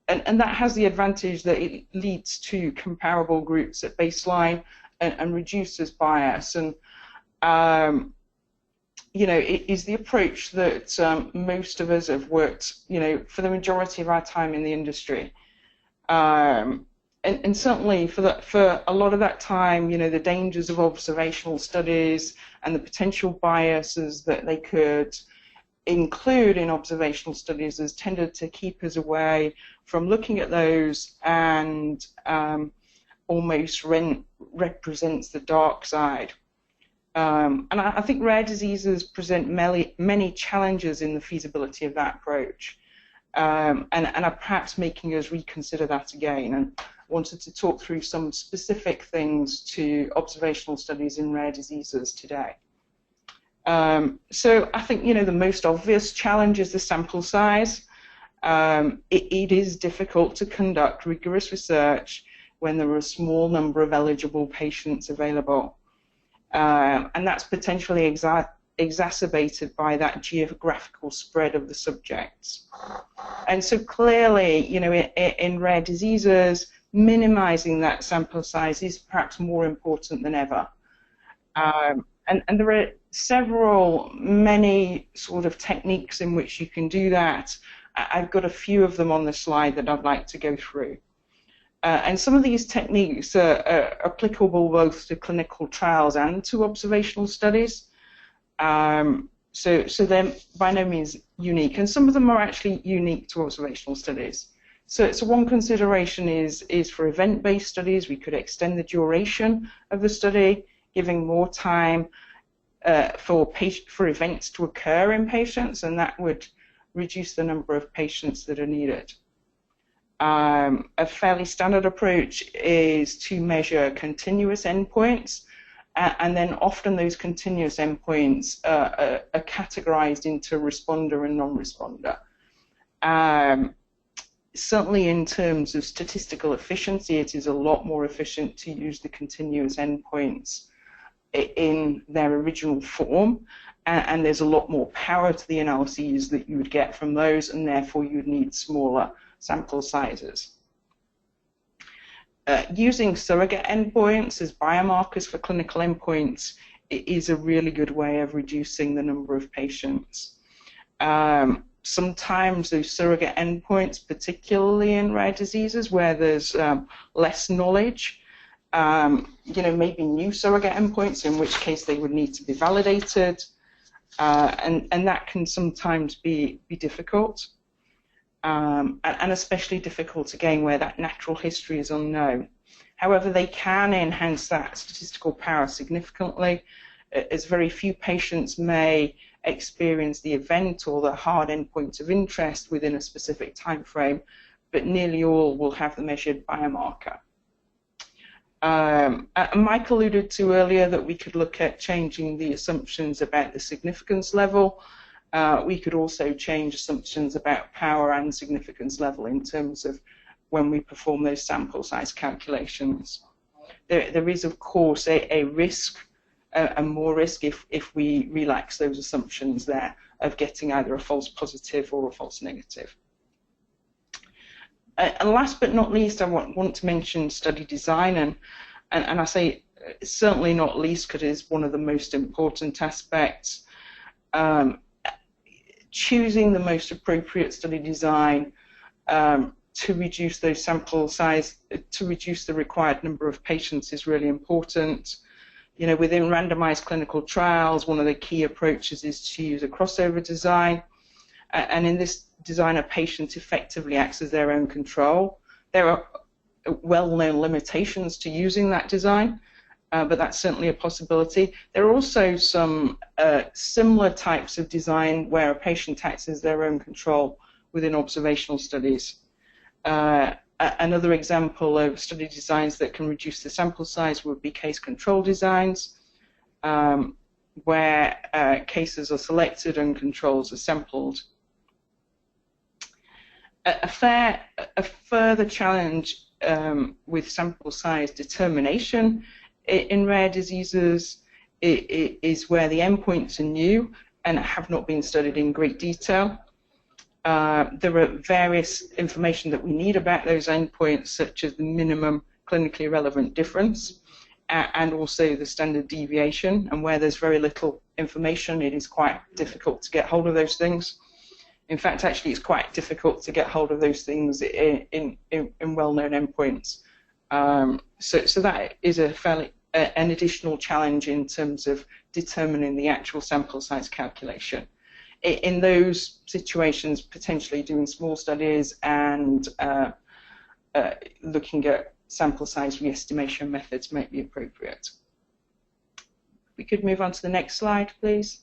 And that has the advantage that it leads to comparable groups at baseline and reduces bias. And it is the approach that most of us have worked, for the majority of our time in the industry. And certainly for a lot of that time, the dangers of observational studies and the potential biases that they could include in observational studies has tended to keep us away from looking at those, and almost represents the dark side. And I think rare diseases present many challenges in the feasibility of that approach, and are perhaps making us reconsider that again. And wanted to talk through some specific things to observational studies in rare diseases today. So I think the most obvious challenge is the sample size. It is difficult to conduct rigorous research when there are a small number of eligible patients available, and that's potentially exacerbated by that geographical spread of the subjects. And so clearly, in rare diseases, minimizing that sample size is perhaps more important than ever. And there are many sort of techniques in which you can do that. I've got a few of them on the slide that I'd like to go through. And some of these techniques are applicable both to clinical trials and to observational studies. So they're by no means unique, and some of them are actually unique to observational studies. So one consideration is for event-based studies, we could extend the duration of the study, giving more time for events to occur in patients, and that would reduce the number of patients that are needed. A fairly standard approach is to measure continuous endpoints, and then often those continuous endpoints are categorized into responder and non-responder. Certainly in terms of statistical efficiency, it is a lot more efficient to use the continuous endpoints. in their original form, and there's a lot more power to the analyses that you would get from those, and therefore you'd need smaller sample sizes. Using surrogate endpoints as biomarkers for clinical endpoints is a really good way of reducing the number of patients. Sometimes those surrogate endpoints, particularly in rare diseases where there's less knowledge, maybe new surrogate endpoints, in which case they would need to be validated, and that can sometimes be difficult, and especially difficult again where that natural history is unknown. However, they can enhance that statistical power significantly, as very few patients may experience the event or the hard endpoint of interest within a specific time frame, but nearly all will have the measured biomarker. Mike alluded to earlier that we could look at changing the assumptions about the significance level. We could also change assumptions about power and significance level in terms of when we perform those sample size calculations. There is, of course, a risk, and more risk if we relax those assumptions there of getting either a false positive or a false negative. And last but not least, I want to mention study design, and I say certainly not least because it is one of the most important aspects. Choosing the most appropriate study design to reduce those sample size, to reduce the required number of patients is really important. Within randomized clinical trials, one of the key approaches is to use a crossover design, and in this design, a patient effectively acts as their own control. There are well-known limitations to using that design, but that's certainly a possibility. There are also some similar types of design where a patient acts as their own control within observational studies. Another example of study designs that can reduce the sample size would be case control designs, where cases are selected and controls are sampled. A further challenge with sample size determination in rare diseases is where the endpoints are new and have not been studied in great detail. There are various information that we need about those endpoints, such as the minimum clinically relevant difference and also the standard deviation. And where there's very little information, it is quite difficult to get hold of those things. In fact, actually, it's quite difficult to get hold of those things in well-known endpoints. So that is an additional challenge in terms of determining the actual sample size calculation. In those situations, potentially doing small studies and looking at sample size re-estimation methods might be appropriate. We could move on to the next slide, please.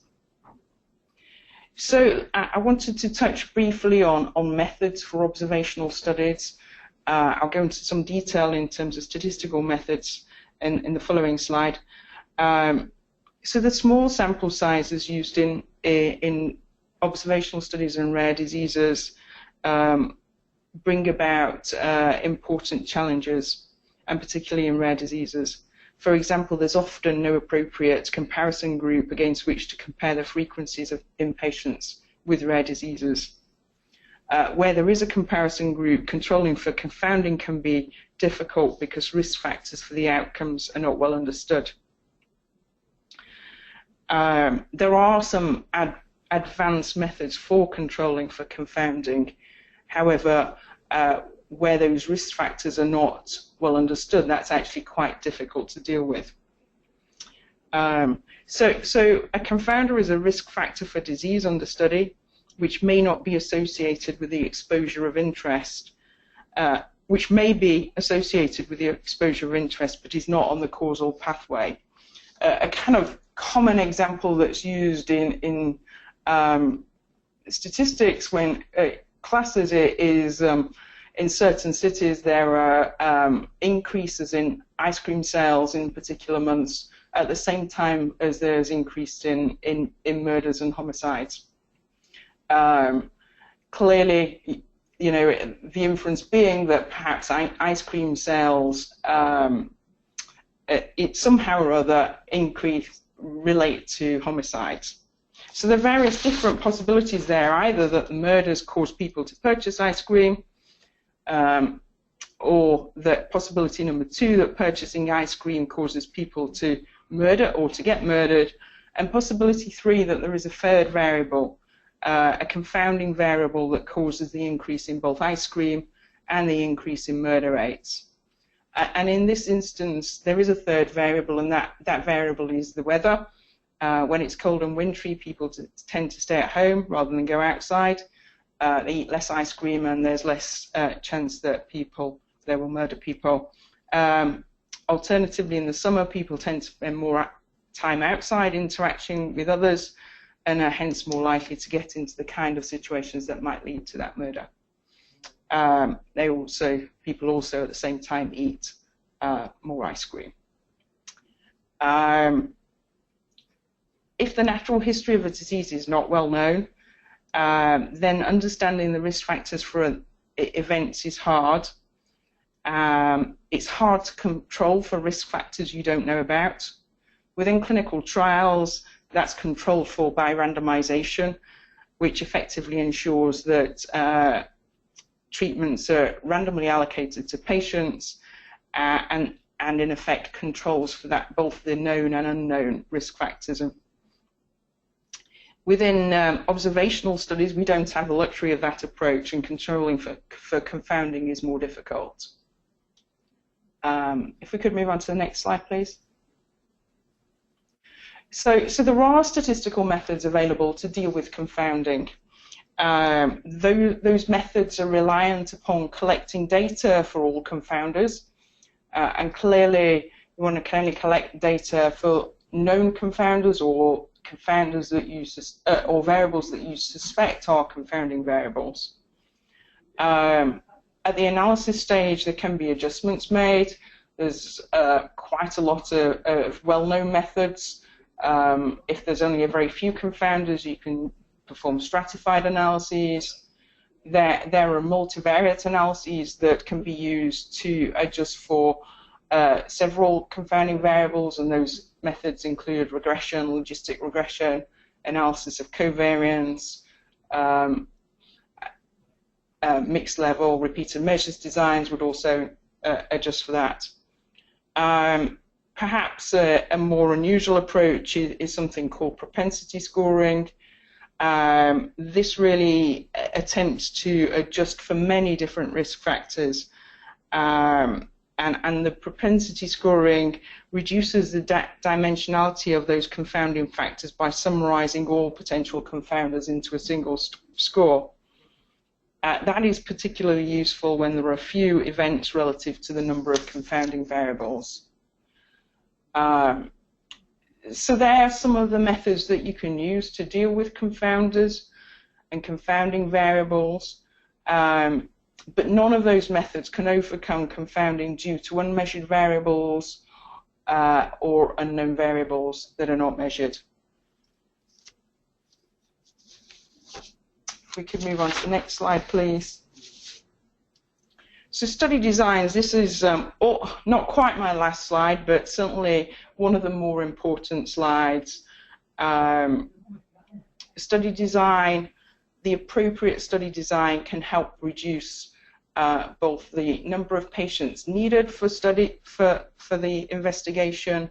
So I wanted to touch briefly on methods for observational studies. I'll go into some detail in terms of statistical methods in the following slide. So the small sample sizes used in observational studies in rare diseases bring about important challenges, and particularly in rare diseases. For example, there's often no appropriate comparison group against which to compare the frequencies in patients with rare diseases. Where there is a comparison group, controlling for confounding can be difficult because risk factors for the outcomes are not well understood. There are some advanced methods for controlling for confounding. However, where those risk factors are not well understood, that's actually quite difficult to deal with. So a confounder is a risk factor for disease under study, which may not be associated with the exposure of interest, which may be associated with the exposure of interest, but is not on the causal pathway. A kind of common example that's used in statistics when classes is in certain cities there are increases in ice cream sales in particular months at the same time as there's increase in murders and homicides. Clearly, the inference being that perhaps ice cream sales it somehow or other relate to homicides. So there are various different possibilities there, either that the murders cause people to purchase ice cream, or that possibility number 2, that purchasing ice cream causes people to murder or to get murdered, and possibility 3, that there is a third variable, a confounding variable that causes the increase in both ice cream and the increase in murder rates. And in this instance, there is a third variable, and that variable is the weather. When it's cold and wintry, people tend to stay at home rather than go outside. They eat less ice cream, and there's less chance that they will murder people. Alternatively, in the summer, people tend to spend more time outside interacting with others, and are hence more likely to get into the kind of situations that might lead to that murder. People also at the same time eat more ice cream. If the natural history of a disease is not well known, then understanding the risk factors for events is hard. It's hard to control for risk factors you don't know about. Within clinical trials, that's controlled for by randomization, which effectively ensures that treatments are randomly allocated to patients and in effect controls for that both the known and unknown risk factors. Within observational studies, we don't have the luxury of that approach, and controlling for confounding is more difficult. If we could move on to the next slide, please. So there are statistical methods available to deal with confounding. Those methods are reliant upon collecting data for all confounders, and clearly you want to only collect data for known confounders or confounders that you or variables that you suspect are confounding variables. At the analysis stage, there can be adjustments made. There's quite a lot of well-known methods. If there's only a very few confounders, you can perform stratified analyses. There are multivariate analyses that can be used to adjust for several confounding variables, and those methods include regression, logistic regression, analysis of covariance, mixed level, repeated measures designs would also adjust for that. Perhaps a more unusual approach is something called propensity scoring. This really attempts to adjust for many different risk factors, and the propensity scoring reduces the dimensionality of those confounding factors by summarizing all potential confounders into a single score. That is particularly useful when there are few events relative to the number of confounding variables. So there are some of the methods that you can use to deal with confounders and confounding variables, but none of those methods can overcome confounding due to unmeasured variables or unknown variables that are not measured. If we could move on to the next slide, please. So study designs, this is not quite my last slide, but certainly one of the more important slides. Study design, the appropriate study design can help reduce both the number of patients needed for the investigation,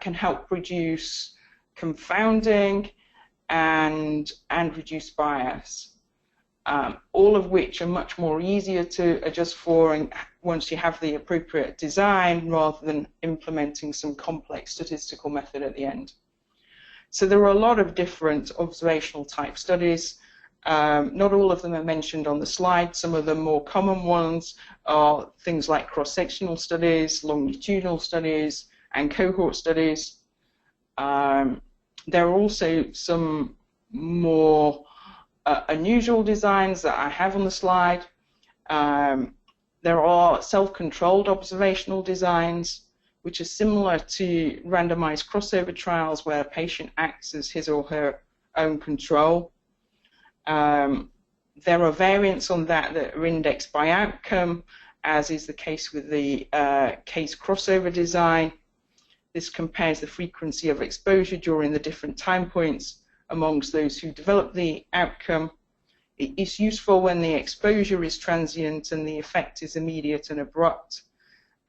can help reduce confounding and reduce bias. All of which are much more easier to adjust for and once you have the appropriate design rather than implementing some complex statistical method at the end. So there are a lot of different observational type studies. Not all of them are mentioned on the slide. Some of the more common ones are things like cross-sectional studies, longitudinal studies, and cohort studies. There are also some more unusual designs that I have on the slide. There are self-controlled observational designs, which are similar to randomized crossover trials where a patient acts as his or her own control. There are variants on that that are indexed by outcome as is the case with the case crossover design. This compares the frequency of exposure during the different time points amongst those who develop the outcome. It is useful when the exposure is transient and the effect is immediate and abrupt.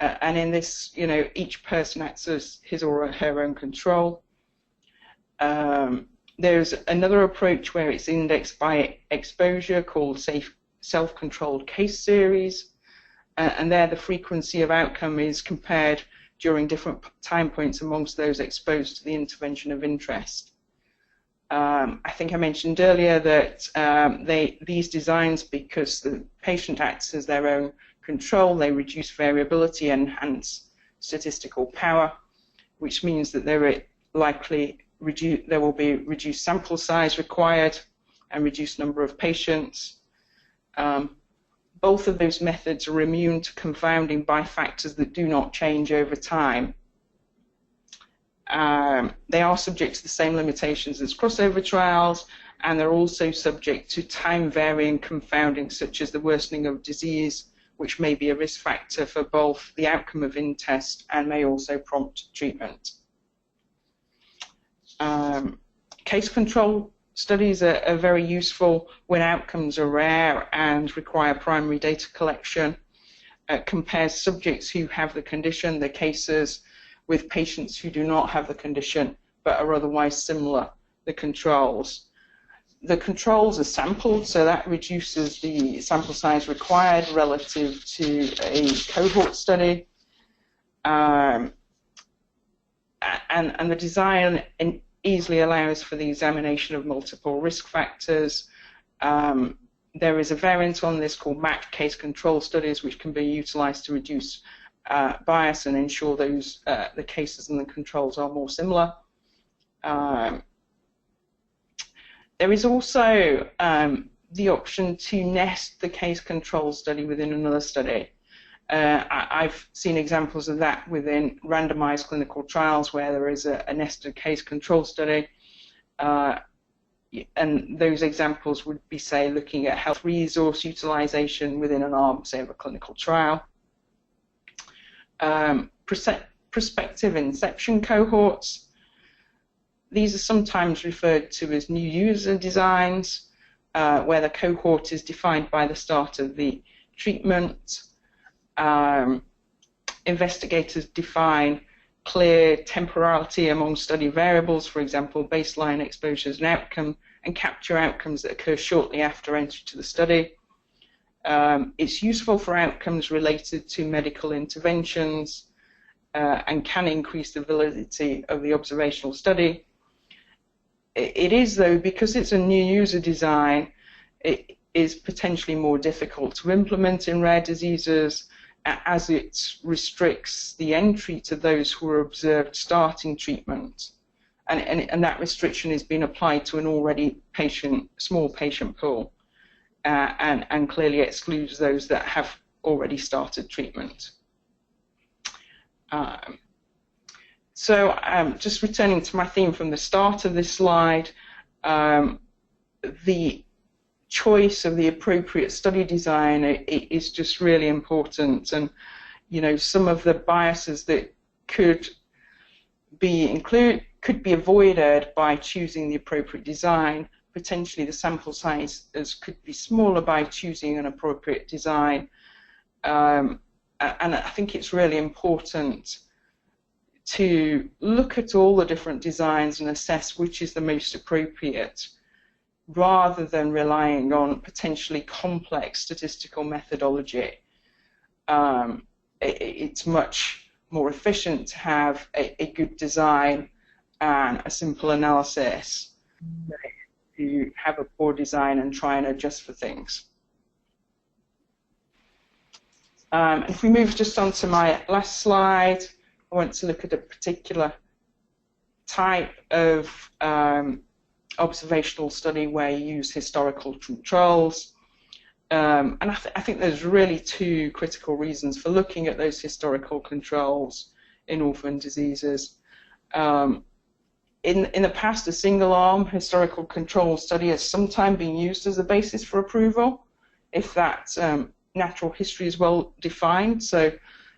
And in this, each person acts as his or her own control. There's another approach where it's indexed by exposure called self-controlled case series. And there the frequency of outcome is compared during different time points amongst those exposed to the intervention of interest. I think I mentioned earlier that these designs, because the patient acts as their own control, they reduce variability and enhance statistical power, which means that there will be reduced sample size required and reduced number of patients. Both of those methods are immune to confounding by factors that do not change over time. They are subject to the same limitations as crossover trials, and they're also subject to time-varying confounding, such as the worsening of disease, which may be a risk factor for both the outcome of in-test and may also prompt treatment. Case control studies are very useful when outcomes are rare and require primary data collection. Compares subjects who have the condition, the cases, with patients who do not have the condition but are otherwise similar, the controls. The controls are sampled, so that reduces the sample size required relative to a cohort study. And the design easily allows for the examination of multiple risk factors. There is a variant on this called matched case control studies, which can be utilized to reduce bias and ensure those the cases and the controls are more similar. There is also the option to nest the case control study within another study. I've seen examples of that within randomized clinical trials where there is a nested case control study. And those examples would be, say, looking at health resource utilization within an arm, say, of a clinical trial. Prospective inception cohorts. These are sometimes referred to as new user designs, where the cohort is defined by the start of the treatment. Investigators define clear temporality among study variables, for example, baseline exposures and outcome, and capture outcomes that occur shortly after entry to the study. It's useful for outcomes related to medical interventions and can increase the validity of the observational study. It is, though, because it's a new user design, it is potentially more difficult to implement in rare diseases, as it restricts the entry to those who are observed starting treatment. And that restriction is being applied to an already small patient pool, and clearly excludes those that have already started treatment. Just returning to my theme from the start of this slide, the choice of the appropriate study design is just really important, and some of the biases that could be avoided by choosing the appropriate design. Potentially the sample sizes could be smaller by choosing an appropriate design, and I think it's really important to look at all the different designs and assess which is the most appropriate, rather than relying on potentially complex statistical methodology. It's much more efficient to have a good design and a simple analysis than to have a poor design and try and adjust for things. If we move just on to my last slide, I want to look at a particular type of observational study where you use historical controls. And I think there's really two critical reasons for looking at those historical controls in orphan diseases. In the past, a single-arm historical control study has sometimes been used as a basis for approval, if that natural history is well defined, so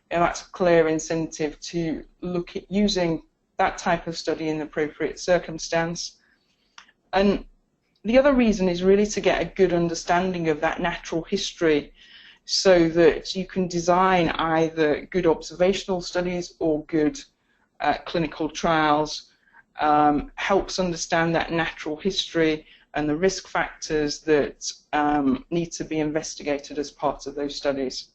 that's a clear incentive to look at using that type of study in the appropriate circumstance. And the other reason is really to get a good understanding of that natural history so that you can design either good observational studies or good clinical trials. Helps understand that natural history and the risk factors that need to be investigated as part of those studies.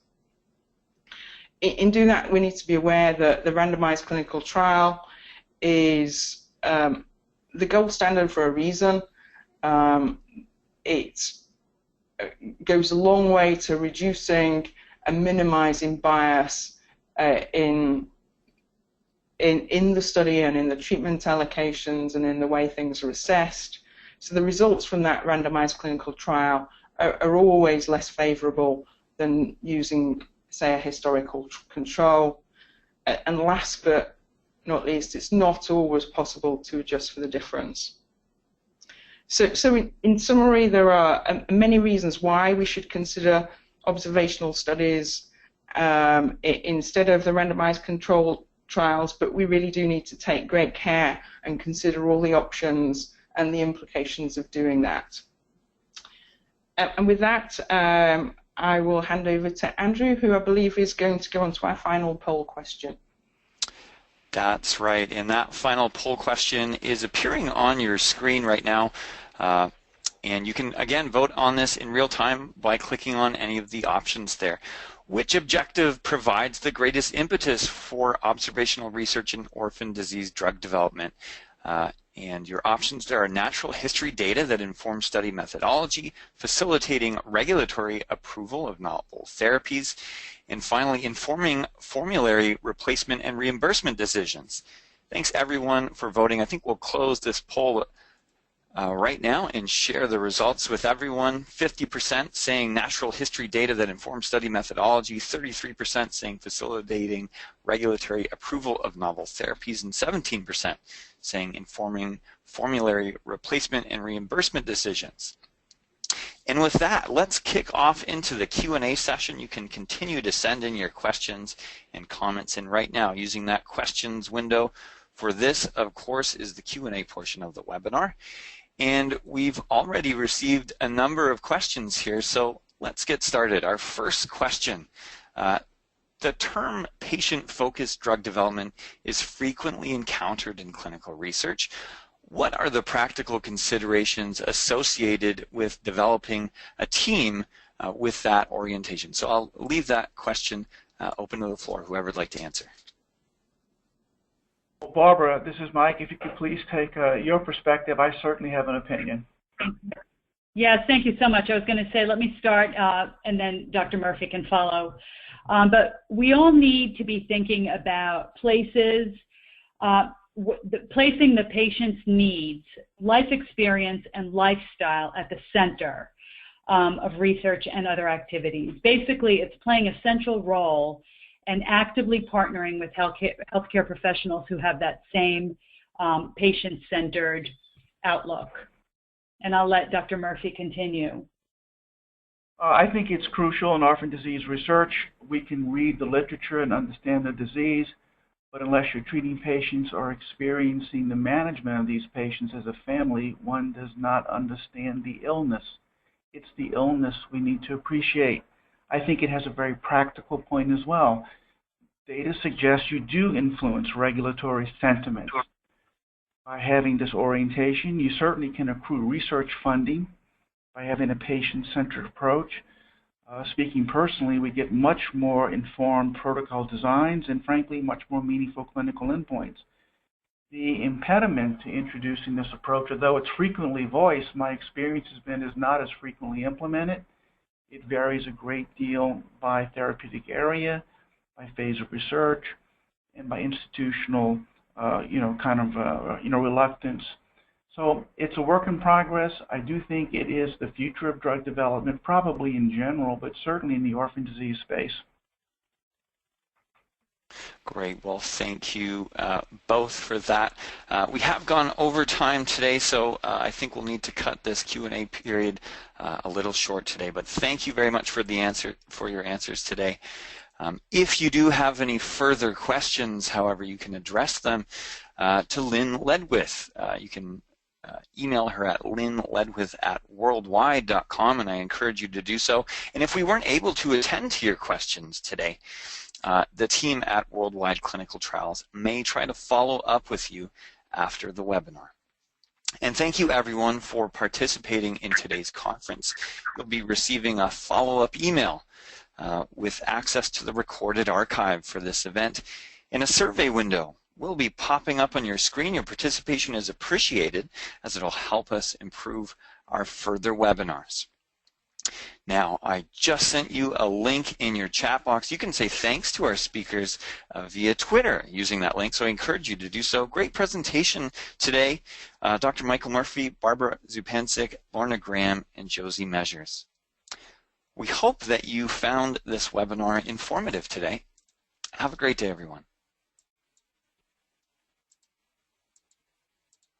In doing that, we need to be aware that the randomized clinical trial is the gold standard for a reason. It goes a long way to reducing and minimizing bias in the study and in the treatment allocations and in the way things are assessed. So the results from that randomized clinical trial are always less favorable than using, say, a historical control. And last but not least, it's not always possible to adjust for the difference. So in summary, there are many reasons why we should consider observational studies instead of the randomized control trials, but we really do need to take great care and consider all the options and the implications of doing that. And with that, I will hand over to Andrew, who I believe is going to go on to our final poll question. That's right, and that final poll question is appearing on your screen right now, and you can again vote on this in real time by clicking on any of the options there. Which objective provides the greatest impetus for observational research in orphan disease drug development? And your options there are natural history data that inform study methodology, facilitating regulatory approval of novel therapies, and finally informing formulary replacement and reimbursement decisions. Thanks everyone for voting. I think we'll close this poll right now and share the results with everyone. 50% saying natural history data that inform study methodology, 33% saying facilitating regulatory approval of novel therapies, and 17% saying informing formulary replacement and reimbursement decisions. And with that, let's kick off into the Q&A session. You can continue to send in your questions and comments in right now using that questions window. For this, of course, is the Q&A portion of the webinar. And we've already received a number of questions here, so let's get started. Our first question. The term patient-focused drug development is frequently encountered in clinical research. What are the practical considerations associated with developing a team with that orientation? So I'll leave that question open to the floor, whoever would like to answer. Well, Barbara, this is Mike. If you could please take your perspective. I certainly have an opinion. Yes, thank you so much. I was going to say, let me start, and then Dr. Murphy can follow. But we all need to be thinking about placing the patient's needs, life experience, and lifestyle at the center of research and other activities. Basically, it's playing a central role and actively partnering with healthcare professionals who have that same patient-centered outlook. And I'll let Dr. Murphy continue. I think it's crucial in orphan disease research. We can read the literature and understand the disease, but unless you're treating patients or experiencing the management of these patients as a family, one does not understand the illness. It's the illness we need to appreciate. I think it has a very practical point as well. Data suggests you do influence regulatory sentiment. By having this orientation, you certainly can accrue research funding by having a patient-centered approach. Speaking personally, we get much more informed protocol designs and, frankly, much more meaningful clinical endpoints. The impediment to introducing this approach, although it's frequently voiced, my experience has been is not as frequently implemented. It varies a great deal by therapeutic area, by phase of research, and by institutional, reluctance. So it's a work in progress. I do think it is the future of drug development, probably in general, but certainly in the orphan disease space. Great. Well, thank you both for that. We have gone over time today, so I think we'll need to cut this Q&A period a little short today. But thank you very much for your answers today. If you do have any further questions, however, you can address them to Lynn Ledwith. You can email her at lynnledwith@worldwide.com, and I encourage you to do so. And if we weren't able to attend to your questions today, the team at Worldwide Clinical Trials may try to follow up with you after the webinar. And thank you everyone for participating in today's conference. You'll be receiving a follow-up email with access to the recorded archive for this event, and a survey window will be popping up on your screen. Your participation is appreciated as it'll help us improve our further webinars. Now, I just sent you a link in your chat box. You can say thanks to our speakers via Twitter using that link, so I encourage you to do so. Great presentation today. Dr. Michael Murphy, Barbara Zupancic, Lorna Graham, and Josie Measures. We hope that you found this webinar informative today. Have a great day, everyone.